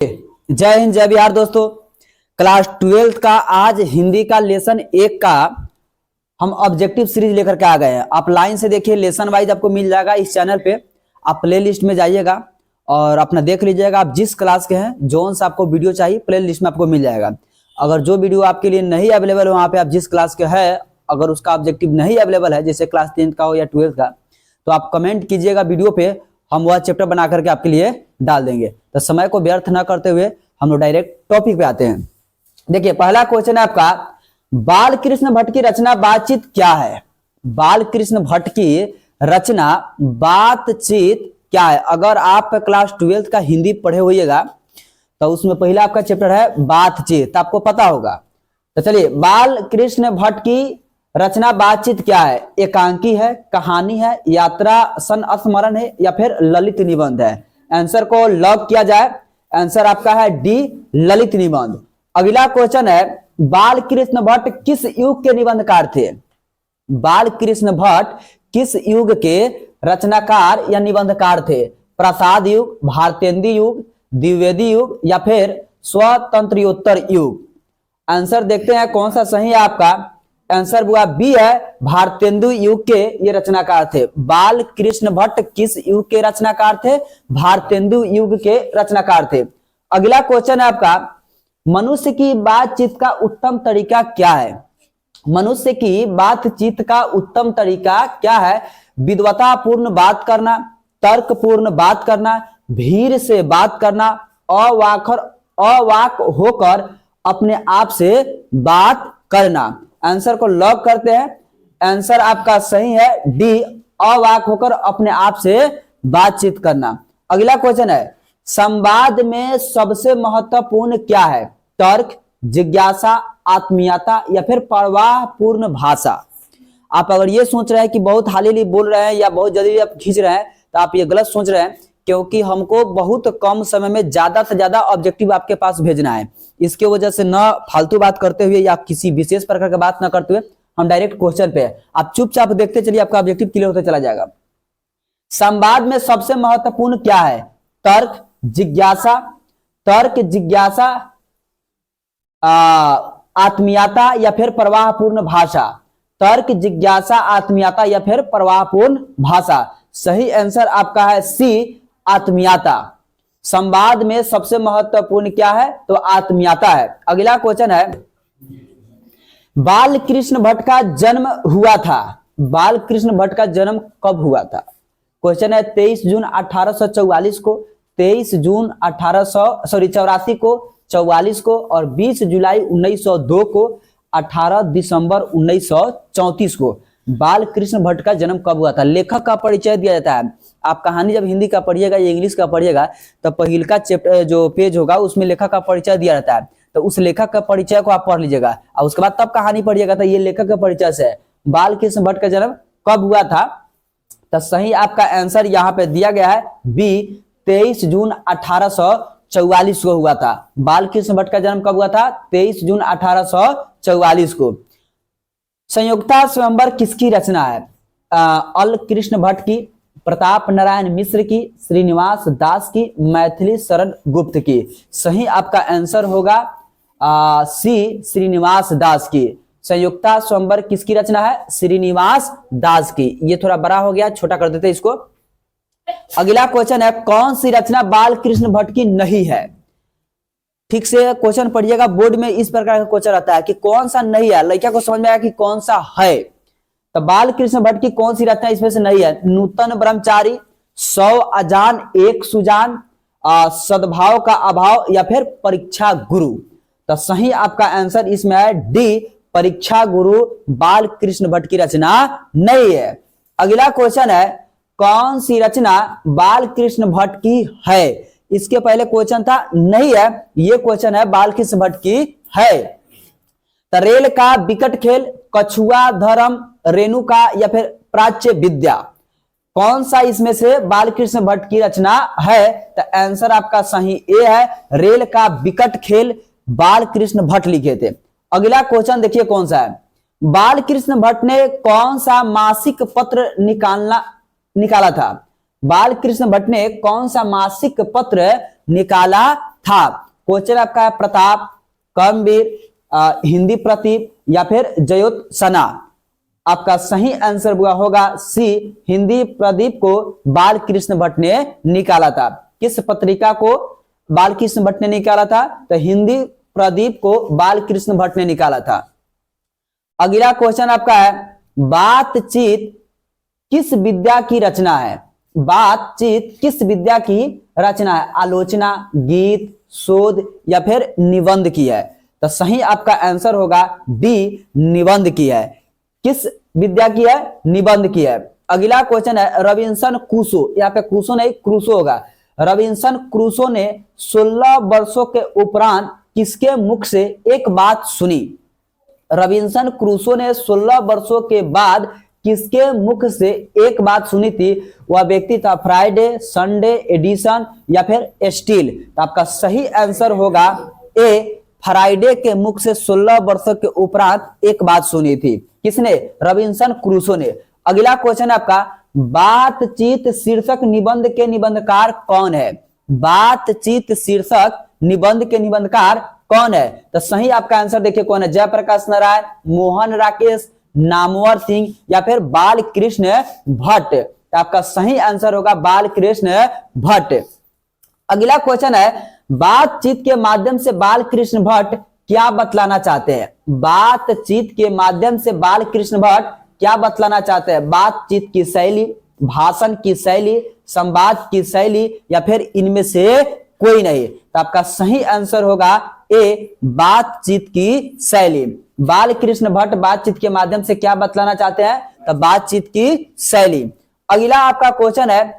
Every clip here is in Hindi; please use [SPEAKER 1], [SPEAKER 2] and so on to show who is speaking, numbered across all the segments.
[SPEAKER 1] जय हिंद जय बिहार दोस्तों। क्लास 12th का आज हिंदी का लेसन 1 का हम ऑब्जेक्टिव सीरीज लेकर के आ गए हैं। आप लाइन से देखिए, लेसन वाइज आपको मिल जाएगा इस चैनल पे। आप प्ले लिस्ट में जाइएगा और अपना देख लीजिएगा आप जिस क्लास के हैं, जोन से आपको वीडियो चाहिए प्ले लिस्ट में आपको मिल जाएगा। अगर जो वीडियो आपके लिए नहीं अवेलेबल है वहाँ पे आप जिस क्लास के है, अगर उसका ऑब्जेक्टिव नहीं अवेलेबल है, जैसे क्लास 10th का हो या 12th का, तो आप कमेंट कीजिएगा वीडियो पे, हम वह चैप्टर बना करके आपके लिए डाल देंगे। तो समय को व्यर्थ न करते हुए हम लोग डायरेक्ट टॉपिक पे आते हैं। देखिए पहला क्वेश्चन है आपका, बाल कृष्ण भट्ट की रचना बातचीत क्या है? बाल कृष्ण भट्ट की रचना बातचीत क्या है? अगर आप क्लास 12th का हिंदी पढ़े होइएगा तो उसमें पहला आपका चैप्टर है बातचीत, आपको पता होगा। तो चलिए, बाल कृष्ण भट्ट की रचना बातचीत क्या है? एकांकी है, कहानी है, यात्रा संस्मरण है या फिर ललित निबंध है? आंसर को लॉक किया जाए। आंसर आपका है डी, ललित निबंध। अगला क्वेश्चन है, बाल कृष्ण भट्ट किस युग के निबंधकार थे? बाल कृष्ण भट्ट किस युग के रचनाकार या निबंधकार थे? प्रसाद युग, भारतेंदु युग, द्विवेदी युग या फिर स्वतंत्रोत्तर युग? आंसर देखते हैं कौन सा सही है आपका। आंसर हुआ बी है, भारतेंदु युग के ये रचनाकार थे। बाल कृष्ण भट्ट किस युग के रचनाकार थे? भारतेंदु युग के रचनाकार थे। अगला क्वेश्चन है आपका, मनुष्य की बातचीत का उत्तम तरीका क्या है? मनुष्य की बातचीत का उत्तम तरीका क्या है? विद्वतापूर्ण बात करना, तर्कपूर्ण बात करना, भीड़ से बात करना, अवाक होकर अपने आप से बात करना। आंसर को लॉक करते हैं। आंसर आपका सही है डी, अवाक होकर अपने आप से बातचीत करना। अगला क्वेश्चन है, संवाद में सबसे महत्वपूर्ण क्या है? तर्क, जिज्ञासा, आत्मीयता या फिर प्रवाहपूर्ण भाषा? आप अगर ये सोच रहे हैं कि बहुत हाली बोल रहे हैं या बहुत जल्दी आप खींच रहे हैं तो आप ये गलत सोच रहे हैं, क्योंकि हमको बहुत कम समय में ज्यादा से ज्यादा ऑब्जेक्टिव आपके पास भेजना है। इसके वजह से न फालतू बात करते हुए या किसी विशेष प्रकार की बात न करते हुए हम डायरेक्ट क्वेश्चन पे आप चुपचाप देखते चलिए, आपका ऑब्जेक्टिव क्लियर होता चला जाएगा। संवाद में सबसे महत्वपूर्ण क्या है? तर्क, जिज्ञासा, आत्मीयता या फिर प्रवाहपूर्ण भाषा? तर्क, जिज्ञासा, आत्मीयता या फिर प्रवाहपूर्ण भाषा? सही आंसर आपका है सी, आत्मीयता। संवाद में सबसे महत्वपूर्ण क्या है? तो आत्मीयता है। अगला क्वेश्चन है, बाल कृष्ण भट्ट का जन्म हुआ था। बाल कृष्ण भट्ट का जन्म कब हुआ था? क्वेश्चन है 23 जून 1844 को, 23 जून 84 को, 44 को और 20 जुलाई 1902 को, 18 दिसंबर 1934 को। बाल कृष्ण भट्ट का जन्म कब हुआ था? लेखक का परिचय दिया जाता है। आप कहानी जब हिंदी का पढ़िएगा या इंग्लिश का पढ़िएगा तो पहिल का चैप्टर जो पेज होगा उसमें लेखक का परिचय दिया जाता है, तो उस लेखक का परिचय को आप पढ़ लीजिएगा और उसके बाद तब कहानी पढ़िएगा। तो ये लेखक का परिचय से बाल कृष्ण भट्ट का जन्म कब हुआ था? तो सही आपका आंसर यहाँ पे दिया गया है बी, 23 जून 1844 को हुआ था। बाल कृष्ण भट्ट का जन्म कब हुआ था? 23 जून 1844 को। संयुक्ता स्वयंवर किसकी रचना है? अल कृष्ण भट्ट की, प्रताप नारायण मिश्र की, श्रीनिवास दास की, मैथिली शरण गुप्त की? सही आपका आंसर होगा सी, श्रीनिवास दास की। संयुक्ता स्वयंवर किसकी रचना है? श्रीनिवास दास की। ये थोड़ा बड़ा हो गया, छोटा कर देते इसको। अगला क्वेश्चन है, कौन सी रचना बाल कृष्ण भट्ट की नहीं है? ठीक से क्वेश्चन पढ़िएगा, बोर्ड में इस प्रकार का क्वेश्चन आता है कि कौन सा नहीं है, लड़किया को समझ में आया कि कौन सा है। तो बाल कृष्ण भट्ट की कौन सी रचना इसमें से नहीं है? नूतन ब्रह्मचारी, 100 अजान एक सुजान, सद्भाव का अभाव या फिर परीक्षा गुरु? तो सही आपका आंसर इसमें है डी, परीक्षा गुरु बाल कृष्ण भट्ट की रचना नहीं है। अगला क्वेश्चन है, कौन सी रचना बाल कृष्ण भट्ट की है? इसके पहले क्वेश्चन था नहीं है, ये क्वेश्चन है बाल कृष्ण भट्ट की है। तो रेल का विकट खेल, कछुआ धर्म, रेणुका या फिर प्राच्य विद्या? कौन सा इसमें से बाल कृष्ण भट्ट की रचना है? तो आंसर आपका सही ए है, रेल का विकट खेल बाल कृष्ण भट्ट लिखे थे। अगला क्वेश्चन देखिए कौन सा है, बाल कृष्ण भट्ट ने कौन सा मासिक पत्र निकाला था? बाल कृष्ण भट्ट ने कौन सा मासिक पत्र निकाला था। क्वेश्चन आपका है प्रताप, कर्मवीर, हिंदी प्रदीप या फिर जयोत्सना। आपका सही आंसर होगा सी, हिंदी प्रदीप को बाल कृष्ण भट्ट ने निकाला था। किस पत्रिका को बाल कृष्ण भट्ट ने निकाला था? तो हिंदी प्रदीप को बाल कृष्ण भट्ट ने निकाला था। अगला क्वेश्चन आपका है बातचीत किस विद्या की रचना है? बातचीत किस विद्या की रचना है? आलोचना, गीत, शोध या फिर निबंध की है? तो सही आपका आंसर होगा डी, निबंध की है। किस विद्या की है? निबंध की है। अगला क्वेश्चन है रॉबिन्सन क्रूसो, यहाँ पे क्रूसो नहीं क्रूसो होगा। रॉबिन्सन क्रूसो ने 16 वर्षों के उपरांत किसके मुख से एक बात सुनी? रॉबिन्सन क्रूसो ने 16 वर्षों के बाद किसके मुख से एक बात सुनी थी? वह व्यक्ति था फ्राइडे, संडे, एडिसन या फिर स्टील। तो आपका सही आंसर होगा ए, फ्राइडे के मुख से 16 वर्षों के उपरांत एक बात सुनी थी। किसने? रॉबिन्सन क्रूसो ने। अगला क्वेश्चन आपका बातचीत शीर्षक निबंध के निबंधकार कौन है? बातचीत शीर्षक निबंध के निबंधकार कौन है? तो सही आपका आंसर देखिए कौन है? जयप्रकाश नारायण, मोहन राकेश, नामवर सिंह या फिर बाल कृष्ण भट्ट। तो आपका सही आंसर होगा बाल कृष्ण भट्ट। अगला क्वेश्चन है बातचीत के माध्यम से बाल कृष्ण भट्ट क्या बतलाना चाहते हैं? बातचीत के माध्यम से बाल कृष्ण भट्ट क्या बतलाना चाहते हैं? बातचीत की शैली, भाषण की शैली, संवाद की शैली या फिर इनमें से कोई नहीं। तो आपका सही आंसर होगा ए, बातचीत की शैली। बाल कृष्ण भट्ट बातचीत के माध्यम से क्या बतलाना चाहते हैं? तो बातचीत की शैली। अगला आपका क्वेश्चन है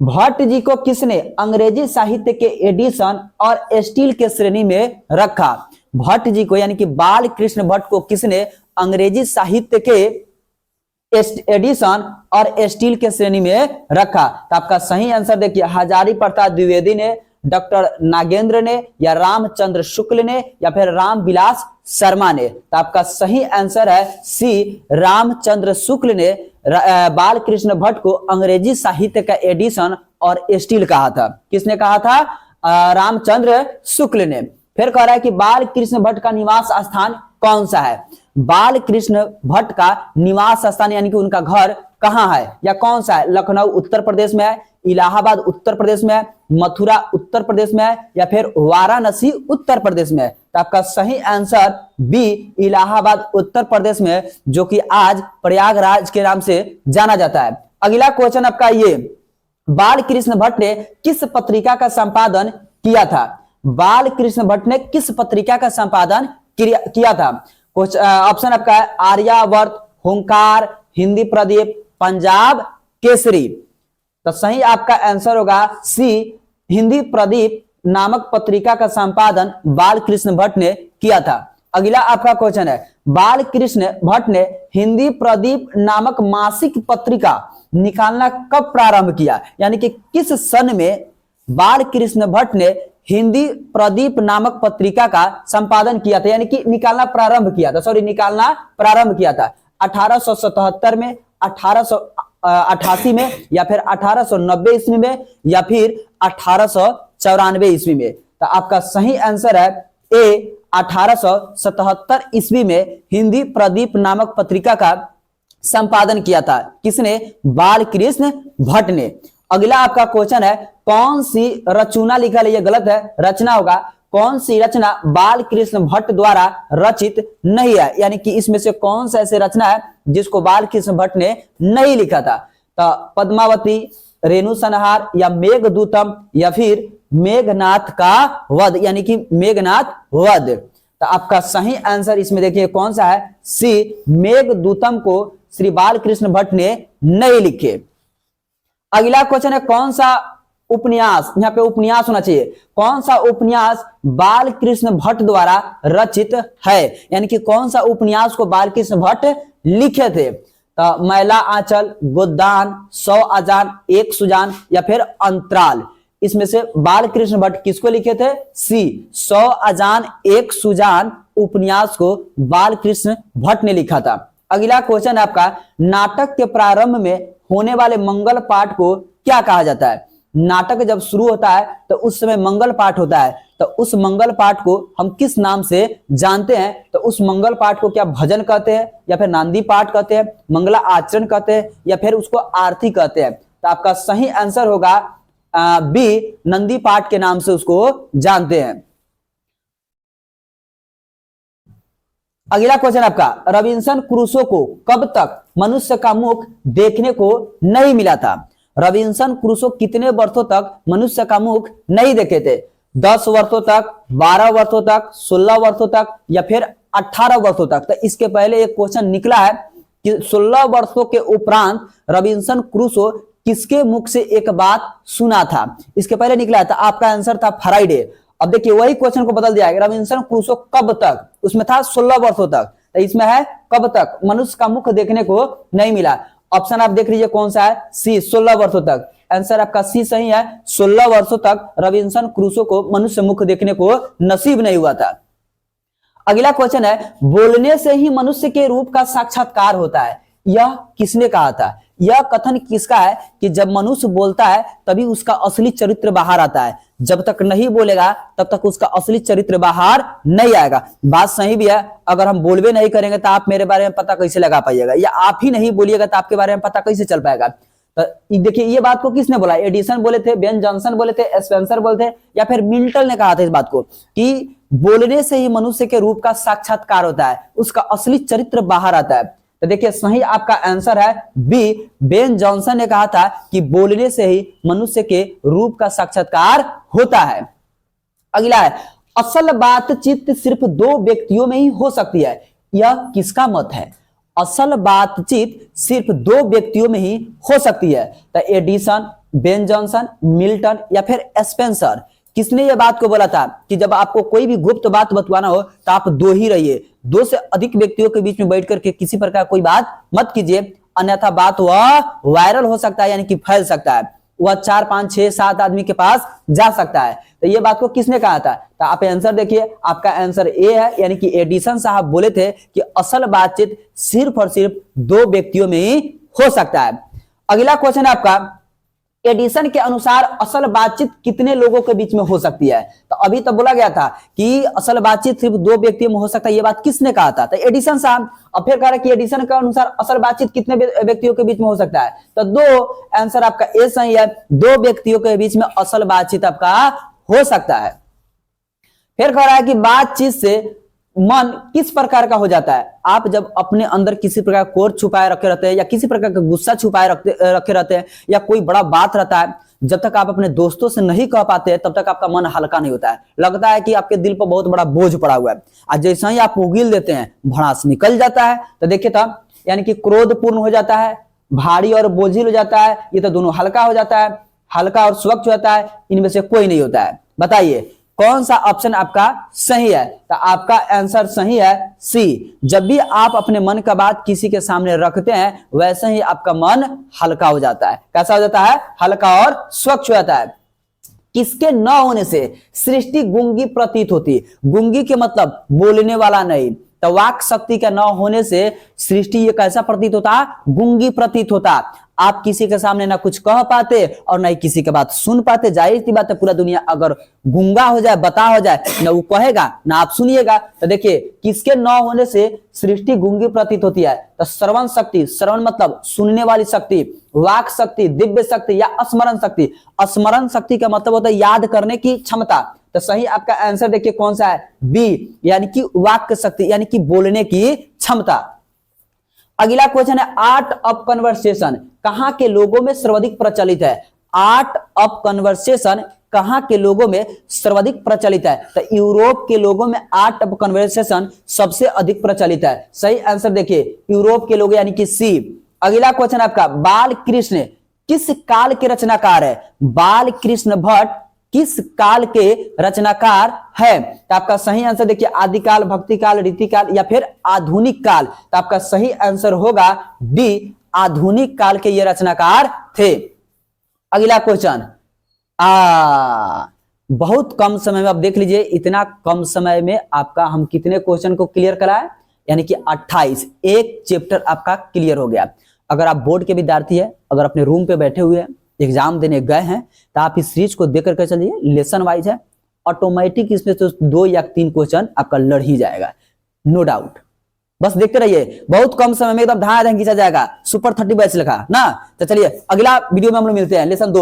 [SPEAKER 1] भट्ट जी को किसने अंग्रेजी साहित्य के एडिशन और स्टील के श्रेणी में रखा? भट्ट जी को यानी कि बाल कृष्ण भट्ट को किसने अंग्रेजी साहित्य के एडिशन और स्टील के श्रेणी में रखा? तो आपका सही आंसर देखिए हजारी प्रसाद द्विवेदी ने, डॉक्टर नागेंद्र ने या रामचंद्र शुक्ल ने या फिर रामविलास शर्मा ने। तो आपका सही आंसर है सी, रामचंद्र शुक्ल ने बाल कृष्ण भट्ट को अंग्रेजी साहित्य का एडिशन और स्टील कहा था। किसने कहा था? रामचंद्र शुक्ल ने। फिर कह रहा है कि बाल कृष्ण भट्ट का निवास स्थान कौन सा है? बाल कृष्ण भट्ट का निवास स्थान यानी कि उनका घर कहाँ है या कौन सा है? लखनऊ उत्तर प्रदेश में है, इलाहाबाद उत्तर प्रदेश में है, मथुरा उत्तर प्रदेश में है या फिर वाराणसी उत्तर प्रदेश में है? तो आपका सही आंसर बी, इलाहाबाद उत्तर प्रदेश में, जो कि आज प्रयागराज के नाम से जाना जाता है। अगला क्वेश्चन आपका ये बाल कृष्ण भट्ट ने किस पत्रिका का संपादन किया था? बाल कृष्ण भट्ट ने किस पत्रिका का संपादन किया था? ऑप्शन आपका है आर्यावर्त, हुंकार, हिंदी प्रदीप, पंजाब केसरी। तो सही आपका आंसर होगा सी, हिंदी प्रदीप नामक पत्रिका का संपादन बाल कृष्ण भट्ट ने किया था। अगला आपका क्वेश्चन है बाल कृष्ण भट्ट ने हिंदी प्रदीप नामक मासिक पत्रिका निकालना कब प्रारंभ किया? यानी कि किस सन में बाल कृष्ण भट्ट ने हिंदी प्रदीप नामक पत्रिका का संपादन किया था, यानी कि निकालना प्रारंभ किया था, निकालना प्रारंभ किया था? 1877 में, 1888 में या फिर 1890 ईस्वी में या फिर 1894 ईस्वी में? तो आपका सही आंसर है ए, 1877 ईस्वी में हिंदी प्रदीप नामक पत्रिका का संपादन किया था। किसने? बाल कृष्ण भट्ट ने। अगला आपका क्वेश्चन है कौन सी रचना लिखा है? ये गलत है, रचना होगा। कौन सी रचना बाल कृष्ण भट्ट द्वारा रचित नहीं है? यानी कि इसमें से कौन सा ऐसी रचना है जिसको बाल कृष्ण भट्ट ने नहीं लिखा था? तो पद्मावती, रेणु संहार या मेघदूतम या फिर मेघनाथ का वध, यानी कि मेघनाथ वध। तो आपका सही आंसर इसमें देखिए कौन सा है? सी, मेघदूतम को श्री बाल कृष्ण भट्ट ने नहीं लिखे। अगला क्वेश्चन है कौन सा उपन्यास, यहाँ पे उपन्यास होना चाहिए, कौन सा उपन्यास बाल कृष्ण भट्ट द्वारा रचित है? यानी कि कौन सा उपन्यास को बाल कृष्ण भट्ट लिखे थे? तो मैला आंचल, गोदान, 100 अजान, एक सुजान या फिर अंतराल। इसमें से बाल कृष्ण भट्ट किसको लिखे थे? सी, 100 अजान एक सुजान उपन्यास को बाल कृष्ण भट्ट ने लिखा था। अगला क्वेश्चन है आपका नाटक के प्रारंभ में होने वाले मंगल पाठ को क्या कहा जाता है? नाटक जब शुरू होता है तो उस समय मंगल पाठ होता है, तो उस मंगल पाठ को हम किस नाम से जानते हैं? तो उस मंगल पाठ को क्या भजन कहते हैं, या फिर नांदी पाठ कहते हैं, मंगला आचरण कहते हैं, या फिर उसको आरती कहते हैं? तो आपका सही आंसर होगा बी, नंदी पाठ के नाम से उसको जानते हैं। अगला क्वेश्चन आपका, रॉबिन्सन क्रूसो को कब तक मनुष्य का मुख देखने को नहीं मिला था? रॉबिन्सन क्रूसो कितने वर्षों तक मनुष्य का मुख नहीं देखे थे? 10 वर्षों तक, 12 वर्षों तक, 16 वर्षों तक, या फिर 18 वर्षों तक? तो इसके पहले एक क्वेश्चन निकला है कि 16 वर्षों के उपरांत रॉबिन्सन क्रूसो किसके मुख से एक बात सुना था? इसके पहले निकला था, आपका आंसर था फ्राइडे। अब देखिए वही क्वेश्चन को बदल दिया है, रॉबिन्सन क्रूसो कब तक, उसमें था 16 वर्षों तक, तो इसमें है कब तक मनुष्य का मुख देखने को नहीं मिला। ऑप्शन आप देख लीजिए कौन सा है, सी, 16 वर्षों तक। आंसर आपका सी सही है, 16 वर्षों तक रॉबिन्सन क्रूसो को मनुष्य मुख देखने को नसीब नहीं हुआ था। अगला क्वेश्चन है, बोलने से ही मनुष्य के रूप का साक्षात्कार होता है, यह किसने कहा था? यह कथन किसका है कि जब मनुष्य बोलता है तभी उसका असली चरित्र बाहर आता है, जब तक नहीं बोलेगा तब तक उसका असली चरित्र बाहर नहीं आएगा। बात सही भी है, अगर हम बोलबे नहीं करेंगे तो आप मेरे बारे में पता कैसे लगा पाइएगा, या आप ही नहीं बोलिएगा तो आपके बारे में पता कैसे चल पाएगा? तो देखिए ये बात को किसने बोला? एडिसन बोले थे, बेन जॉनसन बोले थे, स्पेंसर बोले थे, या फिर मिल्टन ने कहा था इस बात को कि बोलने से ही मनुष्य के रूप का साक्षात्कार होता है, उसका असली चरित्र बाहर आता है। तो देखिए सही आपका आंसर है बी, बेन जॉनसन ने कहा था कि बोलने से ही मनुष्य के रूप का साक्षात्कार होता है। अगला है, असल बातचीत सिर्फ 2 व्यक्तियों में ही हो सकती है, यह किसका मत है? असल बातचीत सिर्फ 2 व्यक्तियों में ही हो सकती है। तो एडिसन, बेन जॉनसन, मिल्टन, या फिर स्पेंसर, किसने ये बात को बोला था कि जब आपको कोई भी गुप्त बात बतवाना हो तो आप 2 ही रहिए, 2 से अधिक व्यक्तियों के बीच में बैठ करके किसी प्रकार कोई बात मत कीजिए, अन्यथा बात वह वायरल हो सकता है, यानी कि फैल सकता है, वह 4, 5, 6, 7 आदमी के पास जा सकता है। तो ये बात को किसने कहा था? तो आप आंसर देखिए, आपका आंसर ए है, यानी कि एडिसन साहब बोले थे कि असल बातचीत सिर्फ और सिर्फ 2 व्यक्तियों में ही हो सकता है। अगला क्वेश्चन है आपका, एडिसन के अनुसार असल बातचीत कितने लोगों के बीच में हो सकती है? तो अभी तो बोला गया था कि असल बातचीत सिर्फ 2 व्यक्तियों में हो सकता है, ये बात किसने कहा था? तो एडिसन साहब। अब फिर कह रहा है कि एडिसन के अनुसार असल बातचीत कितने व्यक्तियों के बीच में हो सकता है? तो 2, आंसर आपका ए सही है, 2 व्यक्तियों के बीच में असल बातचीत आपका हो सकता है। फिर कह रहा है कि बातचीत से मन किस प्रकार का हो जाता है? आप जब अपने अंदर किसी प्रकार क्रोध छुपाए रखे रहते हैं, या किसी प्रकार का गुस्सा छुपाए रखे रहते हैं, या कोई बड़ा बात रहता है, जब तक आप अपने दोस्तों से नहीं कह पाते हैं तब तक आपका मन हल्का नहीं होता है, लगता है कि आपके दिल पर बहुत बड़ा बोझ पड़ा हुआ है। और जैसे ही आप उगील देते हैं भड़ास निकल जाता है। तो देखिए तब यानी कि क्रोध पूर्ण हो जाता है, भारी और बोझिल हो जाता है, ये तो दोनों हल्का हो जाता है, हल्का और स्वच्छ होता है, इनमें से कोई नहीं होता है। बताइए कौन सा ऑप्शन आपका सही है? तो आपका आंसर सही है सी, जब भी आप अपने मन का बात किसी के सामने रखते हैं वैसे ही आपका मन हल्का हो जाता है। कैसा हो जाता है? हल्का और स्वच्छ हो जाता है। किसके न होने से सृष्टि गूंगी प्रतीत होती? गूंगी के मतलब बोलने वाला नहीं, तो वाक शक्ति के न होने से सृष्टि ये कैसा प्रतीत होता? गूंगी प्रतीत होता। आप किसी के सामने ना कुछ कह पाते और ना ही किसी की बात सुन पाते। जाहिर सी बात है, पूरा दुनिया अगर गूंगा हो जाए, बता हो जाए, ना वो कहेगा ना आप सुनिएगा। तो देखिए किसके न होने से सृष्टि गूंगी प्रतीत होती है? तो श्रवण शक्ति, श्रवण मतलब सुनने वाली शक्ति, वाक शक्ति, दिव्य शक्ति, या स्मरण शक्ति। स्मरण शक्ति का मतलब होता है याद करने की क्षमता। तो सही आपका आंसर देखिए कौन सा है? बी, यानी कि वाक्य शक्ति, यानी कि बोलने की क्षमता। अगला क्वेश्चन है, आर्ट ऑफ कन्वर्सेशन कहां के लोगों में सर्वाधिक प्रचलित है? आर्ट ऑफ कन्वर्सेशन कहां के लोगों में सर्वाधिक प्रचलित है? तो यूरोप के लोगों में आर्ट ऑफ कन्वर्सेशन सबसे अधिक प्रचलित है। सही आंसर देखिए यूरोप के लोग, यानी कि सी। अगला क्वेश्चन आपका, बाल कृष्ण किस काल के रचनाकार है? बाल कृष्ण भट्ट किस काल के रचनाकार है? तो आपका सही आंसर देखिए आदिकाल, भक्तिकाल, रीतिकाल, या फिर आधुनिक काल। तो आपका सही आंसर होगा डी, आधुनिक काल के ये रचनाकार थे। अगला क्वेश्चन, बहुत कम समय में, आप देख लीजिए इतना कम समय में आपका हम कितने क्वेश्चन को क्लियर कराए, यानी कि 28, एक चैप्टर आपका क्लियर हो गया। अगर आप बोर्ड के विद्यार्थी है, अगर अपने रूम पे बैठे हुए हैं एग्जाम देने गए हैं तो आप इस सीरीज को देख करके चलिए, लेसन वाइज है, ऑटोमेटिक इसमें तो 2 या 3 क्वेश्चन आपका लड़ ही जाएगा, नो डाउट। बस देखते रहिए, बहुत कम समय में एकदम धारा खींचा जाएगा, सुपर 30 बैच लिखा ना। तो चलिए अगला वीडियो में हम लोग मिलते हैं लेसन 2।